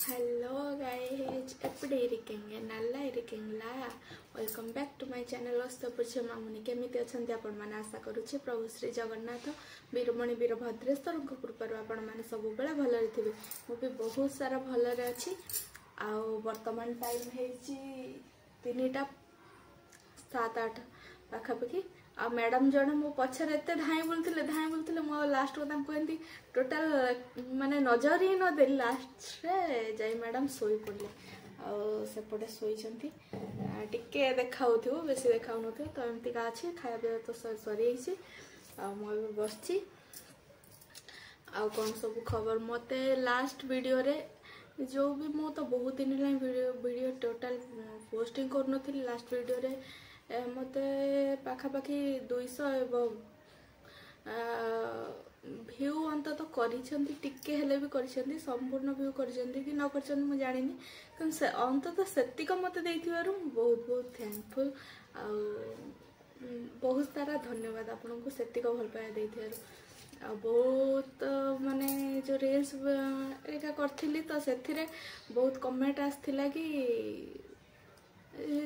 Hello guys, எப்படி இருக்கீங்க? நல்லா இருக்கீங்களா? Welcome back to my channel ଅସ୍ତପୁର Mamuni. କେମିତି ଅଛନ୍ତି ଆପଣମାନେ? ଆଶା କରୁଛି ପ୍ରଭୁ ଶ୍ରୀ ଜଗନ୍ନାଥ ବୀରମଣି ବୀରଭଦ୍ରେଶ୍ୱରଙ୍କ କୃପାରୁ ଆପଣମାନେ ସବୁବେଳେ ଭଲରେ ଥିବେ। ମୁଁ ବି ବହୁତ ସାରା ଭଲରେ ଅଛି। ଆଉ ବର୍ତ୍ତମାନ ଟାଇମ୍ ହେଇଛି 3:07 ପାଖାପାଖି। ଆଉ ମ୍ୟାଡ଼ାମ ଜଣେ ମୋ ପଛରେ ଏତେ ଧାଇଁ ବୁଲୁଥିଲେ ମୁଁ ଲାଷ୍ଟ କୁ ତାଙ୍କୁ ଏମିତି ଟୋଟାଲ ମାନେ ନଜର ହିଁ ନଦେଲି। ଲାଷ୍ଟରେ ଯାଇ ମ୍ୟାଡ଼ାମ ଶୋଇ ପଡ଼ିଲେ। ଆଉ ସେପଟେ ଶୋଇଛନ୍ତି, ଟିକେ ଦେଖାଉଥିବ, ବେଶୀ ଦେଖାଉନଥିବ। ତ ଏମିତିକା ଅଛି। ଖାଇବା ପିଇବା ତ ସରିଯାଇଛି। ଆଉ ମୁଁ ଏବେ ବସିଛି। ଆଉ କ'ଣ ସବୁ ଖବର? ମୋତେ ଲାଷ୍ଟ ଭିଡ଼ିଓରେ ଯେଉଁ ବି ମୁଁ ତ ବହୁତ ଦିନ ହେଲାଣି ଭିଡ଼ିଓ ଟୋଟାଲ ପୋଷ୍ଟିଂ କରୁନଥିଲି। ଲାଷ୍ଟ ଭିଡ଼ିଓରେ ମୋତେ ପାଖାପାଖି 200 ଏବଂ ଭ୍ୟୁ ଅନ୍ତତଃ କରିଛନ୍ତି। ଟିକେ ହେଲେ ବି କରିଛନ୍ତି। ସମ୍ପୂର୍ଣ୍ଣ ଭ୍ୟୁ କରିଛନ୍ତି କି ନ କରିଛନ୍ତି ମୁଁ ଜାଣିନି, କିନ୍ତୁ ଅନ୍ତତଃ ସେତିକ ମୋତେ ଦେଇଥିବାରୁ ମୁଁ ବହୁତ ବହୁତ ଥ୍ୟାଙ୍କଫୁଲ୍। ଆଉ ବହୁତ ସାରା ଧନ୍ୟବାଦ ଆପଣଙ୍କୁ ସେତିକ ଭଲ ପାଇବା ଦେଇଥିବାରୁ। ଆଉ ବହୁତ ମାନେ ଯେଉଁ ରିଲ୍ସ ଏଇଟା କରିଥିଲି ତ ସେଥିରେ ବହୁତ କମେଣ୍ଟ ଆସିଥିଲା କି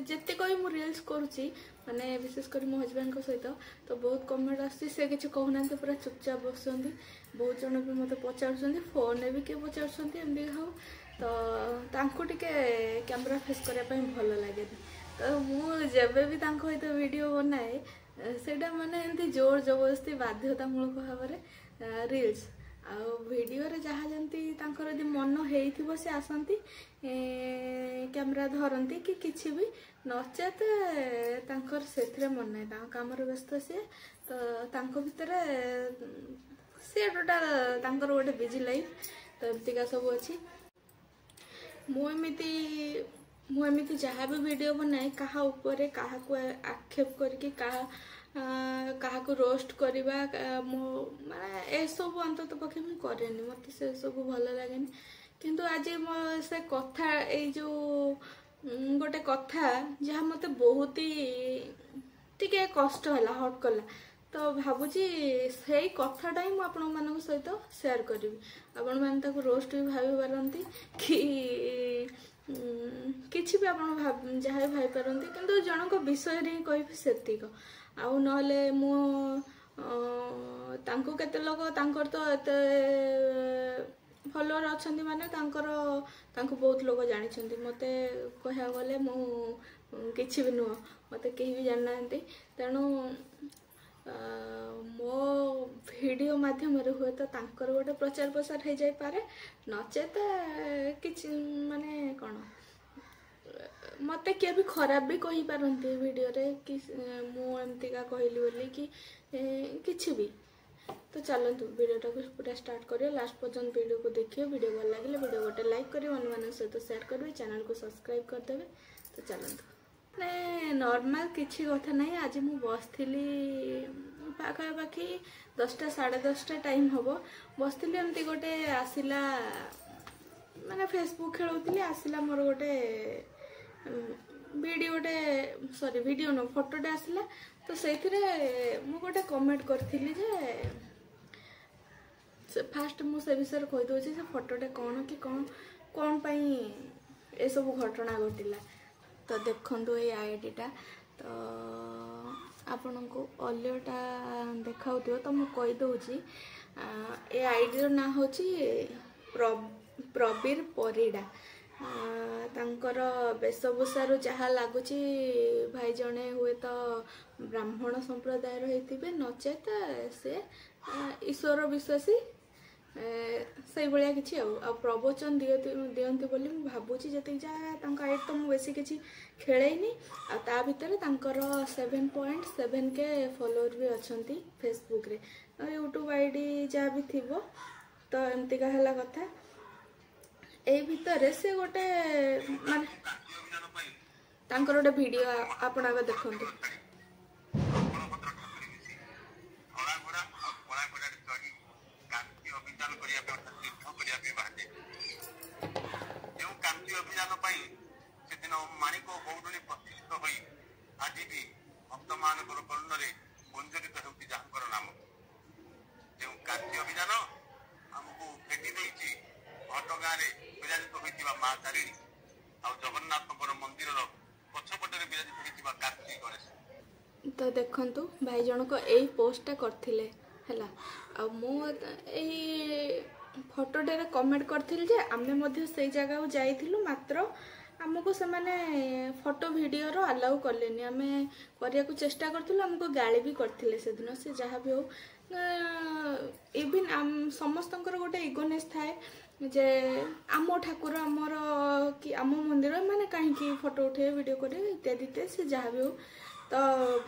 ଯେତିକ ବି ମୁଁ ରିଲ୍ସ କରୁଛି, ମାନେ ବିଶେଷ କରି ମୋ ହଜବେଣ୍ଡଙ୍କ ସହିତ, ତ ବହୁତ କମେଣ୍ଟ ଆସୁଛି। ସେ କିଛି କହୁନାହାନ୍ତି, ପୁରା ଚୁପଚାପ ବସୁଛନ୍ତି। ବହୁତ ଜଣ ବି ମୋତେ ପଚାରୁଛନ୍ତି, ଫୋନରେ ବି କିଏ ପଚାରୁଛନ୍ତି। ଏମିତି ହଉ ତ ତାଙ୍କୁ ଟିକେ କ୍ୟାମେରା ଫେସ୍ କରିବା ପାଇଁ ଭଲ ଲାଗେନି। ତ ମୁଁ ଯେବେ ବି ତାଙ୍କ ସହିତ ଭିଡ଼ିଓ ବନାଏ ସେଇଟା ମାନେ ଏମିତି ଜୋର ଜବରଦସ୍ତି ବାଧ୍ୟତାମୂଳକ ଭାବରେ ରିଲ୍ସ। ଆଉ ଭିଡ଼ିଓରେ ଯାହା ଯେମିତି ତାଙ୍କର ଯଦି ମନ ହେଇଥିବ ସେ ଆସନ୍ତି, କ୍ୟାମେରା ଧରନ୍ତି କି କିଛି ବି, ନଚେତ ତାଙ୍କର ସେଥିରେ ମନ ନାହିଁ। ତାଙ୍କ କାମରେ ବ୍ୟସ୍ତ ସିଏ। ତ ତାଙ୍କ ଭିତରେ ସିଏ ଟୋଟାଲ ତାଙ୍କର ଗୋଟେ ବିଜି ଲାଇଫ୍। ତ ଏମିତିକା ସବୁ ଅଛି। ମୁଁ ଏମିତି ଯାହା ବି ଭିଡ଼ିଓ ବନାଏ, କାହା ଉପରେ କାହାକୁ ଆକ୍ଷେପ କରିକି କାହାକୁ ରୋଷ୍ଟ କରିବା, ମାନେ ଏସବୁ ଅନ୍ତତଃ ପକ୍ଷେ ମୁଁ କରେନି। ମୋତେ ସେସବୁ ଭଲ ଲାଗେନି। କିନ୍ତୁ ଆଜି ସେ କଥା, ଏଇ ଯେଉଁ ଗୋଟେ କଥା ଯାହା ମୋତେ ବହୁତ ଟିକେ କଷ୍ଟ ହେଲା, ହଟ୍ କଲା। ତ ଭାବୁଛି ସେଇ କଥାଟା ହିଁ ମୁଁ ଆପଣମାନଙ୍କ ସହିତ ସେୟାର କରିବି। ଆପଣମାନେ ତାକୁ ରୋଷ୍ଟ ବି ଭାବି ପାରନ୍ତି କି କିଛି ବି ଆପଣ ଯାହା ବି ଭାବିପାରନ୍ତି, କିନ୍ତୁ ଜଣଙ୍କ ବିଷୟରେ ହିଁ କହିବି ସେତିକ। ଆଉ ନହେଲେ ମୁଁ ତାଙ୍କୁ କେତେ ଲୋକ, ତାଙ୍କର ତ ଏତେ ଫଲୋଅର ଅଛନ୍ତି, ମାନେ ତାଙ୍କୁ ବହୁତ ଲୋକ ଜାଣିଛନ୍ତି। ମୋତେ କହିବାକୁ ଗଲେ ମୁଁ କିଛି ବି ନୁହଁ, ମୋତେ କେହି ବି ଜାଣିନାହାନ୍ତି। ତେଣୁ ମୋ ଭିଡ଼ିଓ ମାଧ୍ୟମରେ ହୁଏତ ତାଙ୍କର ଗୋଟେ ପ୍ରଚାର ପ୍ରସାର ହେଇଯାଇପାରେ, ନଚେତ କିଛି ମାନେ କ'ଣ, ମୋତେ କିଏ ବି ଖରାପ ବି କହିପାରନ୍ତି ଭିଡ଼ିଓରେ କି ମୁଁ ଏମିତିକା କହିଲି ବୋଲି କି କିଛି ବି। ତ ଚାଲନ୍ତୁ ଭିଡ଼ିଓଟାକୁ ପୁରା ଷ୍ଟାର୍ଟ କରିବା। ଲାଷ୍ଟ ପର୍ଯ୍ୟନ୍ତ ଭିଡ଼ିଓକୁ ଦେଖିବେ। ଭିଡ଼ିଓ ଭଲ ଲାଗିଲେ ଭିଡ଼ିଓ ଗୋଟେ ଲାଇକ୍ କରିବେ, ଅନ୍ୟମାନଙ୍କ ସହିତ ସେୟାର କରିବେ, ଚ୍ୟାନେଲକୁ ସବସ୍କ୍ରାଇବ୍ କରିଦେବେ। ତ ଚାଲନ୍ତୁ। ମାନେ ନର୍ମାଲ କିଛି କଥା ନାହିଁ। ଆଜି ମୁଁ ବସିଥିଲି ପାଖାପାଖି 10ଟା 10:30 ଟାଇମ୍ ହେବ। ବସିଥିଲି, ଏମିତି ଗୋଟେ ଆସିଲା, ମାନେ ଫେସବୁକ୍ ଖେଳୁଥିଲି, ଆସିଲା ମୋର ଗୋଟେ ଭିଡ଼ିଓ ନୁହଁ, ଫଟୋଟେ ଆସିଲା। ତ ସେଇଥିରେ ମୁଁ ଗୋଟେ କମେଣ୍ଟ କରିଥିଲି ଯେ ଫାଷ୍ଟ ମୁଁ ସେ ବିଷୟରେ କହିଦେଉଛି ଯେ ଫଟୋଟା କ'ଣ କି କ'ଣ ପାଇଁ ଏସବୁ ଘଟଣା ଘଟିଲା। ତ ଦେଖନ୍ତୁ ଏଇ ଆଇଡ଼ିଟା, ତ ଆପଣଙ୍କୁ ଅଲିଓଟା ଦେଖାଉଥିବ, ତ ମୁଁ କହିଦେଉଛି। ଏ ଆଇଡ଼ିର ନାଁ ହେଉଛି ପ୍ରବୀର ପରିଡ଼ା। ତାଙ୍କର ବେଶଭୂଷାରୁ ଯାହା ଲାଗୁଛି ଭାଇ ଜଣେ ହୁଏତ ବ୍ରାହ୍ମଣ ସମ୍ପ୍ରଦାୟର ହେଇଥିବେ, ନଚେତ ସେ ଈଶ୍ୱର ବିଶ୍ୱାସୀ, ସେଇଭଳିଆ କିଛି। ଆଉ ପ୍ରବଚନ ଦିଅନ୍ତି ବୋଲି ମୁଁ ଭାବୁଛି। ଯେତିକି ଯାହା ତାଙ୍କ ଆଇଡ଼ି, ତ ମୁଁ ବେଶୀ କିଛି ଖେଳେଇନି। ଆଉ ତା ଭିତରେ ତାଙ୍କର 7.7K ଫଲୋଅର୍ ବି ଅଛନ୍ତି ଫେସବୁକ୍ରେ। ୟୁଟ୍ୟୁବ୍ ଆଇଡ଼ି ଯାହା ବି ଥିବ। ତ ଏମିତିକା ହେଲା କଥା। ଏଇ ଭିତରେ ସେ ଗୋଟେ ମାନେ ତାଙ୍କର ଗୋଟେ ଭିଡ଼ିଓ ଆପଣ ଆଗ ଦେଖନ୍ତୁ। ସେଦିନ ମାଣିକ ଗୌଡ଼ୁଣୀ ପ୍ରତିଷ୍ଠିତ ହୋଇ ଆଜି ବି ଭକ୍ତମାନଙ୍କର କର୍ଣ୍ଣରେ ଗୁଞ୍ଜରିତ ହେଉଛି ଯାହାଙ୍କର ନାମ। ଯେଉଁ କାନ୍ତି ଅଭିଯାନ ଆମକୁ ଭେଟି ଦେଇଛି ଘଟଗାଁରେ ବିରାଜିତ ହୋଇଥିବା ମା ତାରିଣୀ ଆଉ ଜଗନ୍ନାଥଙ୍କର ମନ୍ଦିରର ପଛପଟରେ ବିରାଜିତ ହୋଇଥିବା କାର୍ତ୍ତି ଗଣେଶ। ତ ଦେଖନ୍ତୁ ଭାଇ ଜଣକ ଏଇ ପୋଷ୍ଟଟା କରିଥିଲେ ହେଲା। ଆଉ ମୁଁ ଏଇ ଫଟୋଟାରେ କମେଣ୍ଟ କରିଥିଲି ଯେ ଆମେ ମଧ୍ୟ ସେଇ ଜାଗାକୁ ଯାଇଥିଲୁ, ମାତ୍ର ଆମକୁ ସେମାନେ ଫଟୋ ଭିଡ଼ିଓର ଆଲାଉ କଲେନି। ଆମେ କରିବାକୁ ଚେଷ୍ଟା କରିଥିଲୁ, ଆମକୁ ଗାଳି ବି କରିଥିଲେ ସେଦିନ। ସେ ଯାହା ବି ହଉ, ଇଭିନ୍ ସମସ୍ତଙ୍କର ଗୋଟେ ଇଗୋନେସ୍ ଥାଏ ଯେ ଆମ ଠାକୁର ଆମର କି ଆମ ମନ୍ଦିର, ମାନେ କାହିଁକି ଫଟୋ ଉଠେଇବେ, ଭିଡ଼ିଓ କରିବେ ଇତ୍ୟାଦି ଇତ୍ୟାଦି। ସେ ଯାହା ବି ହଉ, ତ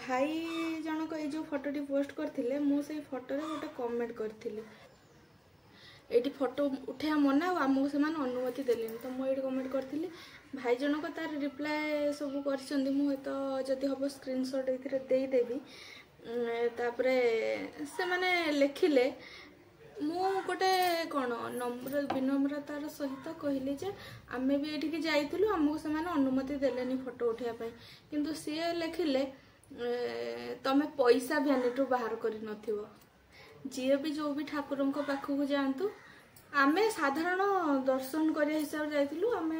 ଭାଇ ଜଣକ ଏଇ ଯେଉଁ ଫଟୋଟି ପୋଷ୍ଟ କରିଥିଲେ, ମୁଁ ସେଇ ଫଟୋରେ ଗୋଟେ କମେଣ୍ଟ କରିଥିଲି, ଏଇଠି ଫଟୋ ଉଠେଇବା ମନା ଆଉ ଆମକୁ ସେମାନେ ଅନୁମତି ଦେଲେନି। ତ ମୁଁ ଏଇଠି କମେଣ୍ଟ କରିଥିଲି। ଭାଇ ଜଣକ ତାର ରିପ୍ଲାଏ ସବୁ କରିଛନ୍ତି। ମୁଁ ହয়তো ଯଦି ହେବ ସ୍କ୍ରିନଶଟ୍ ଏଇଥିରେ ଦେଇଦେବି। ତାପରେ ସେମାନେ ଲେଖିଲେ, ମୁଁ ଗୋଟେ କ'ଣ ବିନମ୍ରତାର ସହିତ କହିଲି ଯେ ଆମେ ବି ଏଇଠିକି ଯାଇଥିଲୁ, ଆମକୁ ସେମାନେ ଅନୁମତି ଦେଲେନି ଫଟୋ ଉଠାଇବା ପାଇଁ। କିନ୍ତୁ ସିଏ ଲେଖିଲେ ତମେ ପଇସା ଭ୍ୟାନିଟିରୁ ବାହାର କରିନଥିବ। ଯିଏ ବି ଯେଉଁ ବି ଠାକୁରଙ୍କ ପାଖକୁ ଯାଆନ୍ତୁ, ଆମେ ସାଧାରଣ ଦର୍ଶନ କରିବା ହିସାବରେ ଯାଇଥିଲୁ। ଆମେ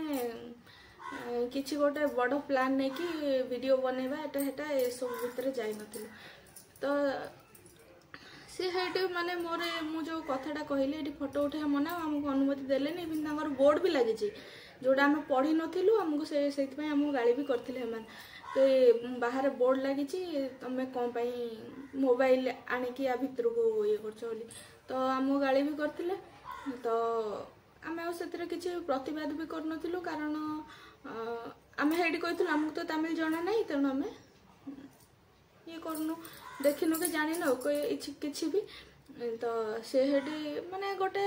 କିଛି ଗୋଟେ ବଡ଼ ପ୍ଲାନ୍ ନେଇକି ଭିଡ଼ିଓ ବନେଇବା ଏଟା ସେଟା ଏସବୁ ଭିତରେ ଯାଇନଥିଲୁ। ତ सी हेटी माने मोर मु जो कथाटा कहली ये फोटो उठा मना आमको अनुमति देलेनी इवन बोर्ड भी लगी जोटा आम पढ़ी नथिलु आमको से आमको गाड़ी भी करथिले हेमान तो बाहर बोर्ड लगी तुम कौन मोबाइल आनिकी या भितर को ये कर तो आमको गाड़ी भी करथिले तो आम से किसी प्रतिवाद भी करनथिलु कारण आम हेटी कही आमको तो तमिल जना ना तेणु आम ये करनु देखिनु कि जानिनु किसी भी तो से माने गोटे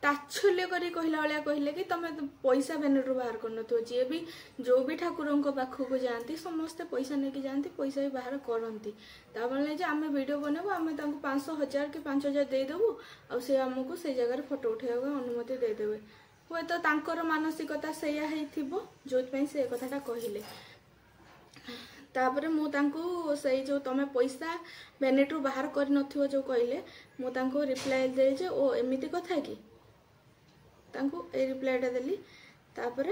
ताच्छल्य करी कहला भाया कहले कि तुम पैसा बेनेटू बाहर कर जी भी जो भी ठाकुरों पाखक जाती समस्ते पैसा नहीं जाती पैसा भी बाहर करती ताबले आम वीडियो बनबू आम 500,000 कि 5,000 देदेबू आ से आमको से जगह फोटो उठा अनुमति देदेवे हे तो मानसिकता सैया जो से कथाटा कहले तापर मुझे जो तुम पैसा बेनेटू बाहर कर नथिबो जो कहले मुझे रिप्लाई दे ओ एमती कथा कि ए रिप्लाईटा देली तापर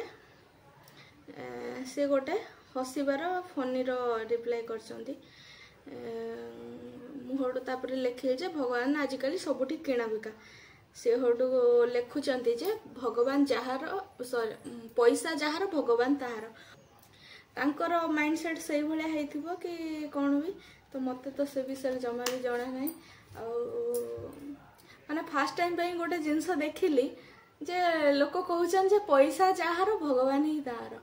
से गोटे हसबार फनी रिप्लाई करछंती मुझे लिखे जे भगवान आजिकल सबुठी किणा बिका से हटू लिखुचंती जे भगवान जार पैसा जार भगवान ताहार तांकर माइंडसेट से भाया होइथिबो कि कौन भी तो मत तो से विषय जमा भी जना ना माने फास्ट टाइम पे गोटे जिनस देखिली जे लोक कहउछन जे पैसा जार भगवान ही तार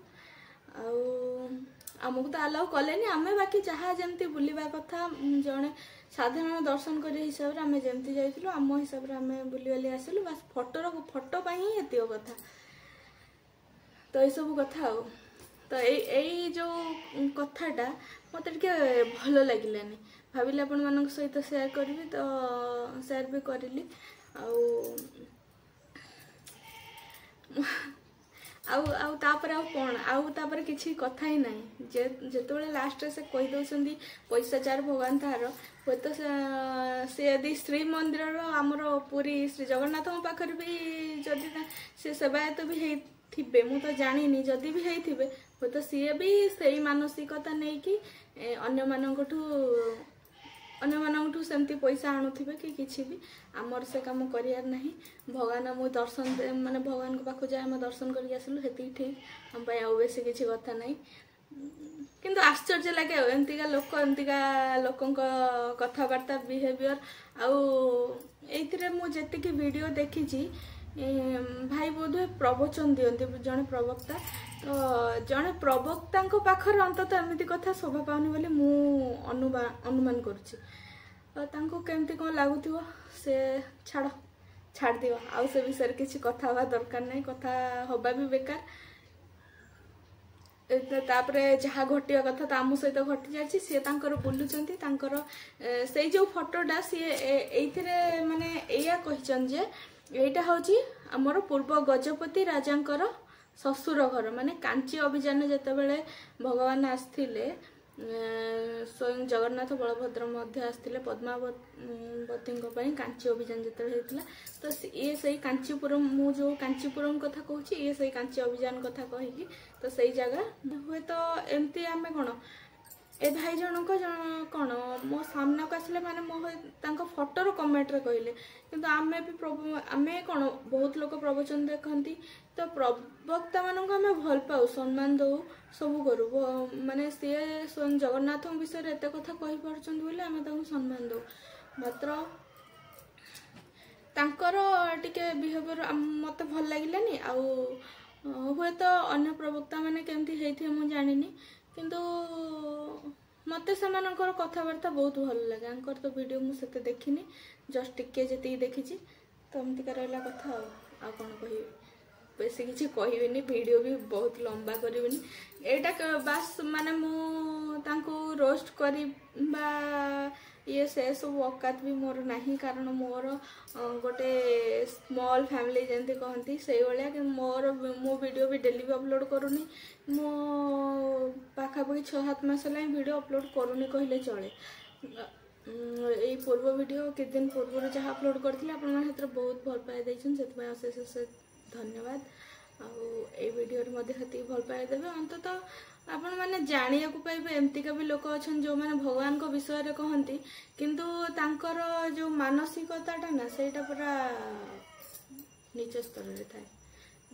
आमको तो अलाउ कलेनी आमे बाकी जहाँ जमती बुलिबा कथा जने साधारण दर्शन कर हिसाब से आमे जमती जाइथिलु आम हिसाब से आमे बुली वाली आसिलु बस फोटो पई ही एतियो कथा तो ये सब कथा तो यही जो कथाटा मत भल लगिलानी भाविले आपण मान सहित शेयर करी तो शेयर भी करी तापर किसी कथा ही नहीं जेतबेले लास्ट से कही दउसंदी पैसा चार भगवान तार हे तो से यदि श्री मंदिर आमर पूरी श्री जगन्नाथ पाखर भी जदि से सेवायत भी थे मु तो जानी जदि भी होइथिबे हे तो सी भी सही मानसिकता नहीं कि अन्य मानू सेमती पैसा आणुथिबे कि किसी भी आमर से काम करियार नहीं भगवान आम दर्शन माने भगवान को पाखु जाए आम दर्शन करके आसिलु हेती ठीक हम पाई आउ बेसी किसी कथा नहीं किंतु आश्चर्य लगे एमतीका लोकों कथबार्ता बिहेवियर आउ मु जेतिकी वीडियो देखी भाई बोधे प्रवचन दियंती जड़े प्रवक्ता तो जड़े प्रवक्ता पाखर अंतत एमती कथा शोभा पाऊनी बोली मु अनुमान करुच्ची केमती कौन लगुव से छाड़ दियो आउ से विषय किसी कथा हवा दरकार नहीं कथा हवा भी बेकार तापरे जहाँ घटिया कथा तो आम सहित घटी जाए सी बुलूँ से जो फोटोटा सी ये माने या कही एटा हूँ आमर पूर्व गजपति राजांकर ससुर घर माने कांची अभियान जिते बड़े भगवान आसते स्वयं जगन्नाथ बलभद्र मध्य आसते पद्मावती कांची अभियान जो होता तो ये सही कांचीपुरम मु जो कांचीपुरम कथा कहूँ ये सही कांची अभियान कथा कहीकि तो सही जगह हुए तो एमती आम कौन ए भाई जनक कौन मो सामना को आसले माने मो फोटोर कमेंट रे कहले किंतु आमे भी आमे कौन बहुत लोग प्रवचन देखती तो प्रवक्ता मानक आमे भल पाऊ सम्मान दो सब करू माने सी स्वयं जगन्नाथ विषय एत कथा कही पारछन बोले आमे तांको सम्मान दो मात्र तांकर टिके बिहेवियर मते भल लागिलानी आउ हुए तो अन्य प्रवक्ता माने केमती हेथि मु जानिनी किंतु मते सेमानकर कथबार्ता बहुत भल लगे आंकर तो वीडियो मु सेते देखिनी जस्ट टिके जेती देखी तो एमती का रहला कथा आ कौन कहि बेसी किसी कहबेनी वीडियो भी बहुत लंबा करबेनी एटा बास माने मु तांको रोस्ट करी ये से सब औकात भी मोर नहीं कारण मोर गोटे स्मॉल फैमिली जंती कहती से भाया कि मोर मो वीडियो भी डेली भी अपलोड करूनी मो पाखापाखि 6-7 मास है वीडियो अपलोड करूनी कहले चले यही पूर्व वीडियो किछ दिन पूर्व जहाँ अपलोड करथिले आपन मन हेतर बहुत भल पाए दैछन सेत अशेष धन्यवाद आई वीडियो हती भल पाए देवे अंततः आपण मैंने जानिया को पाइबे एमतीका भी लोक अच्छा जो मैंने भगवान को विषय रे कहती किंतु तांकर जो मानसिकताटा ना सेटा पूरा नीच स्तर रे थाए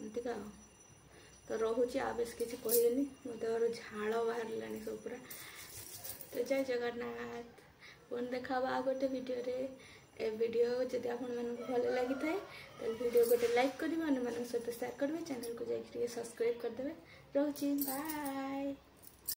एमतीका तो रोचे आ बेस किसी कहनी मतलब झाड़ बाहर लानी सब पूरा तो जय जगन्नाथ पुन देखा गोटे वीडियो रे ए वीडियो जदि आपण मानक भल लगी थाए तो वीडियो गोटे लाइक करेंगे अन्य सहित शेयर करेंगे चैनल को जाकर सब्सक्राइब करदे रोची बाय।